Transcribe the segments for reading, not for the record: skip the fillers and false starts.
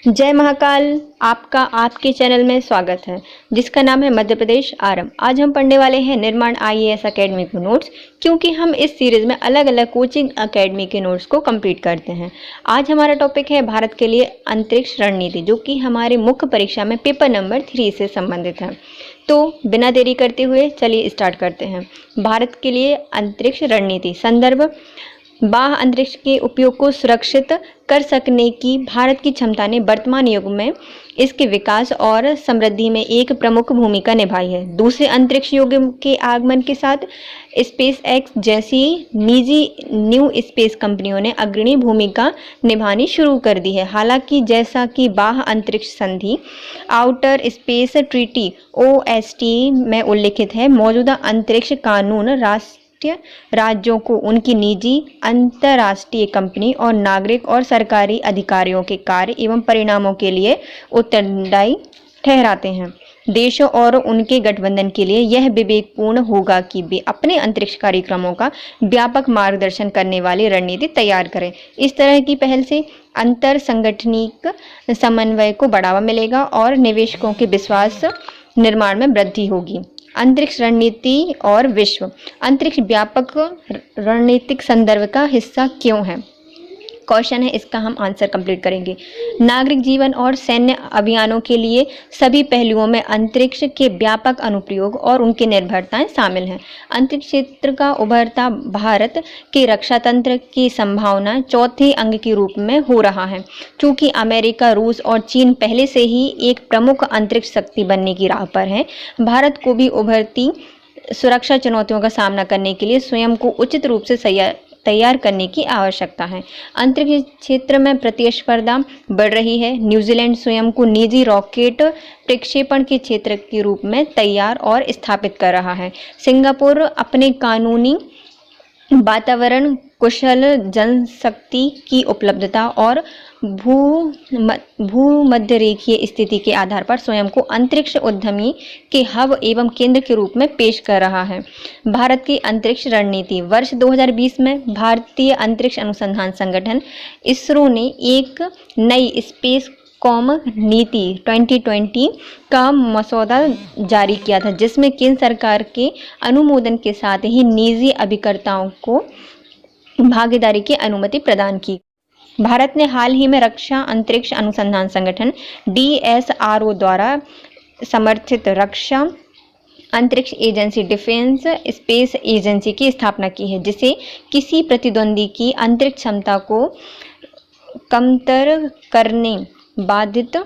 जय महाकाल। आपका आपके चैनल में स्वागत है जिसका नाम है मध्य प्रदेश आरंभ। आज हम पढ़ने वाले हैं निर्माण आईएएस एकेडमी के नोट्स, क्योंकि हम इस सीरीज में अलग अलग कोचिंग एकेडमी के नोट्स को कंप्लीट करते हैं। आज हमारा टॉपिक है भारत के लिए अंतरिक्ष रणनीति, जो कि हमारे मुख्य परीक्षा में पेपर नंबर 3 से संबंधित है। तो बिना देरी करते हुए चलिए स्टार्ट करते हैं। भारत के लिए अंतरिक्ष रणनीति। संदर्भ: बाह्य अंतरिक्ष के उपयोग को सुरक्षित कर सकने की भारत की क्षमता ने वर्तमान युग में इसके विकास और समृद्धि में एक प्रमुख भूमिका निभाई है। दूसरे अंतरिक्ष युग के आगमन के साथ स्पेस एक्स जैसी निजी न्यू स्पेस कंपनियों ने अग्रणी भूमिका निभानी शुरू कर दी है। हालांकि जैसा कि बाह्य अंतरिक्ष संधि आउटर स्पेस ट्रीटी OST में उल्लिखित है, मौजूदा अंतरिक्ष कानून राज्यों को उनकी निजी, अंतर्राष्ट्रीय कंपनी और नागरिक और सरकारी अधिकारियों के कार्य एवं परिणामों के लिए उत्तरदायी ठहराते हैं। देशों और उनके गठबंधन के लिए यह विवेकपूर्ण होगा कि वे अपने अंतरिक्ष कार्यक्रमों का व्यापक मार्गदर्शन करने वाली रणनीति तैयार करें। इस तरह की पहल से अंतर संगठनिक समन्वय को बढ़ावा मिलेगा और निवेशकों के विश्वास निर्माण में वृद्धि होगी। अंतरिक्ष रणनीति और विश्व। अंतरिक्ष व्यापक रणनीतिक संदर्भ का हिस्सा क्यों है? क्वेश्चन है, इसका हम आंसर कंप्लीट करेंगे। नागरिक जीवन और सैन्य अभियानों के लिए सभी पहलुओं में अंतरिक्ष के व्यापक अनुप्रयोग और उनकी निर्भरताएं शामिल हैं। अंतरिक्ष क्षेत्र का उभरता भारत के रक्षा तंत्र की संभावना चौथे अंग के रूप में हो रहा है। चूंकि अमेरिका, रूस और चीन पहले से ही एक प्रमुख अंतरिक्ष शक्ति बनने की राह पर है, भारत को भी उभरती सुरक्षा चुनौतियों का सामना करने के लिए स्वयं को उचित रूप से तैयार करने की आवश्यकता है। अंतरिक्ष क्षेत्र में प्रतिस्पर्धा बढ़ रही है। न्यूजीलैंड स्वयं को निजी रॉकेट प्रक्षेपण के क्षेत्र के रूप में तैयार और स्थापित कर रहा है। सिंगापुर अपने कानूनी वातावरण, कुशल जनशक्ति की उपलब्धता और भूमध्यरेखीय स्थिति के आधार पर स्वयं को अंतरिक्ष उद्यमी के हब एवं केंद्र के रूप में पेश कर रहा है। भारत की अंतरिक्ष रणनीति। वर्ष 2020 में भारतीय अंतरिक्ष अनुसंधान संगठन इसरो ने एक नई स्पेस कॉम नीति 2020 का मसौदा जारी किया था, जिसमें केंद्र सरकार के अनुमोदन के साथ ही निजी अभिकर्ताओं को भागीदारी की अनुमति प्रदान की। भारत ने हाल ही में रक्षा अंतरिक्ष अनुसंधान संगठन DSRO द्वारा समर्थित रक्षा अंतरिक्ष एजेंसी डिफेंस स्पेस एजेंसी की स्थापना की है, जिसे किसी प्रतिद्वंदी की अंतरिक्ष क्षमता को कमतर करने, बाधित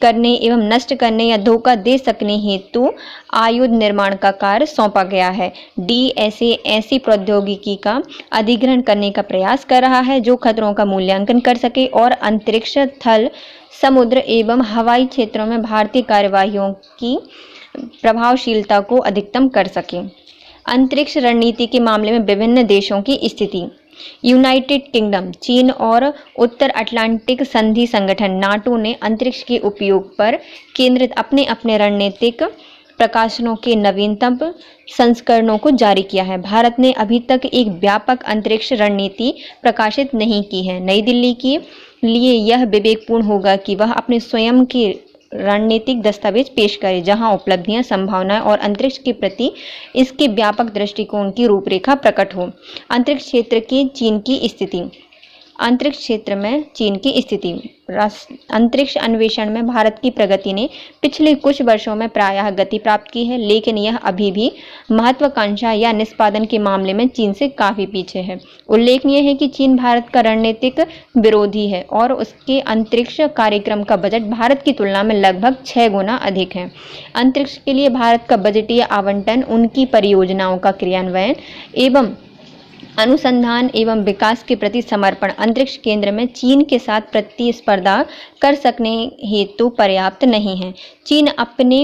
करने एवं नष्ट करने या धोखा दे सकने हेतु आयुध निर्माण का कार्य सौंपा गया है। DSA ऐसी प्रौद्योगिकी का अधिग्रहण करने का प्रयास कर रहा है जो खतरों का मूल्यांकन कर सके और अंतरिक्ष, थल, समुद्र एवं हवाई क्षेत्रों में भारतीय कार्यवाहियों की प्रभावशीलता को अधिकतम कर सके। अंतरिक्ष रणनीति के मामले में विभिन्न देशों की स्थिति। यूनाइटेड किंगडम, चीन और उत्तर अटलांटिक संधि संगठन नाटो ने अंतरिक्ष के उपयोग पर केंद्रित अपने अपने रणनीतिक प्रकाशनों के नवीनतम संस्करणों को जारी किया है। भारत ने अभी तक एक व्यापक अंतरिक्ष रणनीति प्रकाशित नहीं की है। नई दिल्ली के लिए यह विवेकपूर्ण होगा कि वह अपने स्वयं के रणनीतिक दस्तावेज पेश करे, जहां उपलब्धियां, संभावनाएं और अंतरिक्ष के प्रति इसके व्यापक दृष्टिकोण की रूपरेखा प्रकट हो। अंतरिक्ष क्षेत्र की चीन की स्थिति। अंतरिक्ष क्षेत्र में चीन की स्थिति। अंतरिक्ष अन्वेषण में भारत की प्रगति ने पिछले कुछ वर्षों में प्रायः गति प्राप्त की है, लेकिन यह अभी भी महत्वाकांक्षा या निष्पादन के मामले में चीन से काफी पीछे है। उल्लेखनीय है कि चीन भारत का रणनीतिक विरोधी है और उसके अंतरिक्ष कार्यक्रम का बजट भारत की तुलना में लगभग 6 गुना अधिक है। अंतरिक्ष के लिए भारत का बजटीय आवंटन, उनकी परियोजनाओं का क्रियान्वयन एवं अनुसंधान एवं विकास के प्रति समर्पण अंतरिक्ष केंद्र में चीन के साथ प्रतिस्पर्धा कर सकने हेतु पर्याप्त नहीं है। चीन अपने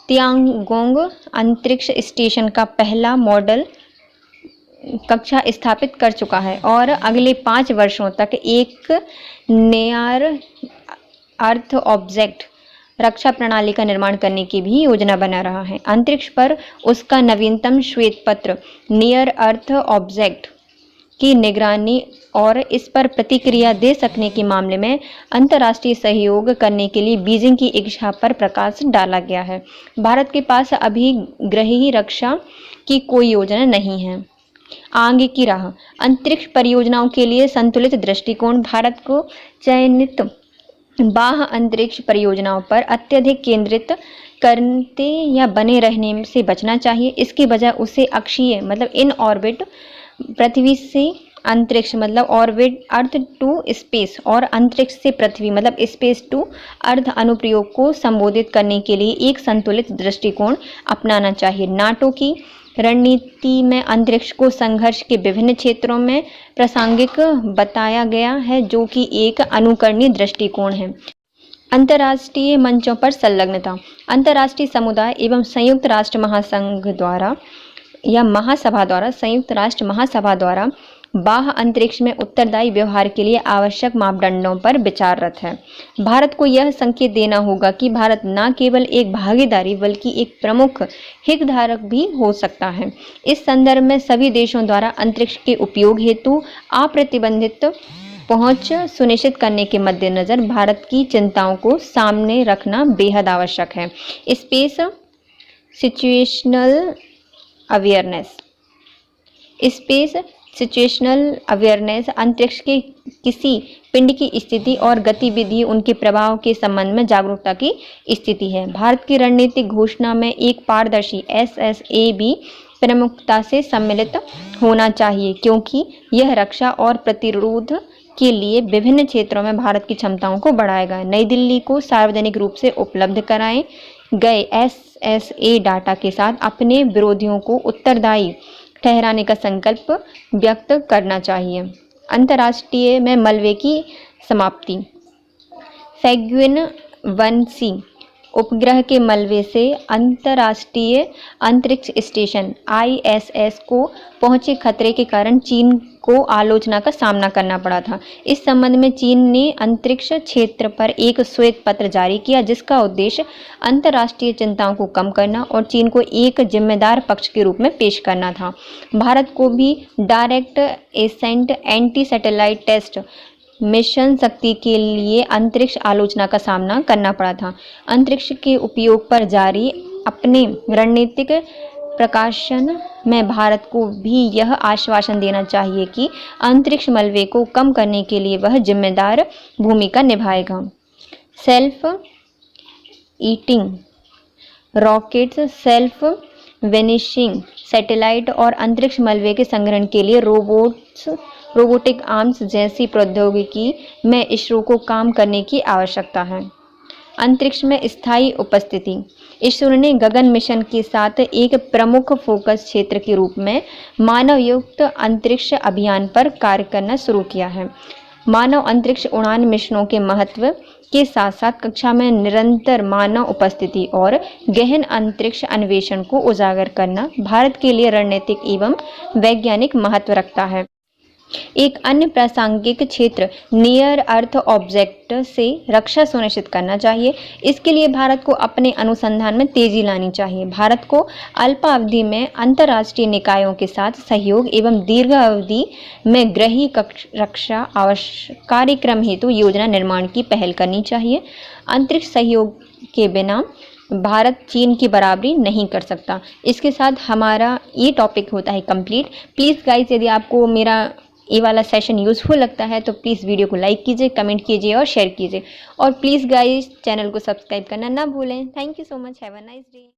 तियांगोंग अंतरिक्ष स्टेशन का पहला मॉडल कक्षा स्थापित कर चुका है और अगले 5 वर्षों तक एक नियर अर्थ ऑब्जेक्ट रक्षा प्रणाली का निर्माण करने की भी योजना बना रहा है। अंतरिक्ष पर उसका नवीनतम श्वेत पत्र नियर अर्थ ऑब्जेक्ट की निगरानी और इस पर प्रतिक्रिया दे सकने के मामले में अंतर्राष्ट्रीय सहयोग करने के लिए बीजिंग की इच्छा पर प्रकाश डाला गया है। भारत के पास अभी गृह रक्षा की कोई योजना नहीं है। आगे की राह। अंतरिक्ष परियोजनाओं के लिए संतुलित दृष्टिकोण। भारत को चयनित बाह्य अंतरिक्ष परियोजनाओं पर अत्यधिक केंद्रित करते या बने रहने से बचना चाहिए। इसकी बजाय उसे अक्षीय मतलब इन ऑर्बिट पृथ्वी से अंतरिक्ष मतलब ऑर्बिट अर्थ टू स्पेस और अंतरिक्ष से पृथ्वी मतलब स्पेस टू अर्थ अनुप्रयोग को संबोधित करने के लिए एक संतुलित दृष्टिकोण अपनाना चाहिए। नाटो की रणनीति में अंतरिक्ष को संघर्ष के विभिन्न क्षेत्रों में प्रासंगिक बताया गया है, जो कि एक अनुकरणीय दृष्टिकोण है। अंतर्राष्ट्रीय मंचों पर संलग्नता। अंतर्राष्ट्रीय समुदाय एवं संयुक्त राष्ट्र महासंघ द्वारा या महासभा द्वारा संयुक्त राष्ट्र महासभा द्वारा बाह्य अंतरिक्ष में उत्तरदायी व्यवहार के लिए आवश्यक मापदंडों पर विचाररत है। भारत को यह संकेत देना होगा कि भारत न केवल एक भागीदारी बल्कि एक प्रमुख हितधारक भी हो सकता है। इस संदर्भ में सभी देशों द्वारा अंतरिक्ष के उपयोग हेतु अप्रतिबंधित पहुंच सुनिश्चित करने के मद्देनजर भारत की चिंताओं को सामने रखना बेहद आवश्यक है। Space situational awareness. Space situational awareness अंतरिक्ष के किसी पिंड की स्थिति और गतिविधि उनके प्रभाव के संबंध में जागरूकता की स्थिति है। भारत की रणनीतिक घोषणा में एक पारदर्शी SSAB प्रमुखता से सम्मिलित होना चाहिए, क्योंकि यह रक्षा और प्रतिरोध के लिए विभिन्न क्षेत्रों में भारत की क्षमताओं को बढ़ाएगा। नई दिल्ली को सार्वजनिक रूप से उपलब्ध कराए गए SSA डाटा के साथ अपने विरोधियों को उत्तरदायी ठहराने का संकल्प व्यक्त करना चाहिए। अंतर्राष्ट्रीय में मलबे की समाप्ति। फैल्कन 1C उपग्रह के मलबे से अंतर्राष्ट्रीय अंतरिक्ष स्टेशन ISS को पहुंचे खतरे के कारण चीन को आलोचना का सामना करना पड़ा था। इस संबंध में चीन ने अंतरिक्ष क्षेत्र पर एक श्वेत पत्र जारी किया, जिसका उद्देश्य अंतर्राष्ट्रीय चिंताओं को कम करना और चीन को एक जिम्मेदार पक्ष के रूप में पेश करना था। भारत को भी direct ascent anti satellite test mission Shakti के लिए अंतरिक्ष आलोचना का सामना करना पड़ा था। अंतरिक्ष के उपयोग पर जारी अपने रणनीतिक प्रकाशन में भारत को भी यह आश्वासन देना चाहिए कि अंतरिक्ष मलबे को कम करने के लिए वह जिम्मेदार भूमिका निभाएगा। Self eating rockets, self vanishing satellite और अंतरिक्ष मलबे के संग्रहण के लिए रोबोटिक आर्म्स जैसी प्रौद्योगिकी में इसरो को काम करने की आवश्यकता है। अंतरिक्ष में स्थायी उपस्थिति। इसरो ने गगन मिशन के साथ एक प्रमुख फोकस क्षेत्र के रूप में मानव युक्त अंतरिक्ष अभियान पर कार्य करना शुरू किया है। मानव अंतरिक्ष उड़ान मिशनों के महत्व के साथ साथ कक्षा में निरंतर मानव उपस्थिति और गहन अंतरिक्ष अन्वेषण को उजागर करना भारत के लिए रणनीतिक एवं वैज्ञानिक महत्व रखता है। एक अन्य प्रासंगिक क्षेत्र नियर अर्थ ऑब्जेक्ट से रक्षा सुनिश्चित करना चाहिए। इसके लिए भारत को अपने अनुसंधान में तेजी लानी चाहिए। भारत को अल्पावधि में अंतर्राष्ट्रीय निकायों के साथ सहयोग एवं दीर्घ अवधि में गृह रक्षा कार्यक्रम हेतु योजना निर्माण की पहल करनी चाहिए। अंतरिक्ष सहयोग के बिना भारत चीन की बराबरी नहीं कर सकता। इसके साथ हमारा ये टॉपिक होता है कंप्लीट। प्लीज़ गाइस, यदि आपको मेरा ये वाला सेशन यूज़फुल लगता है तो प्लीज़ वीडियो को लाइक कीजिए, कमेंट कीजिए और शेयर कीजिए। और प्लीज़ गाइस, चैनल को सब्सक्राइब करना ना भूलें। Thank you so much. Have a nice day.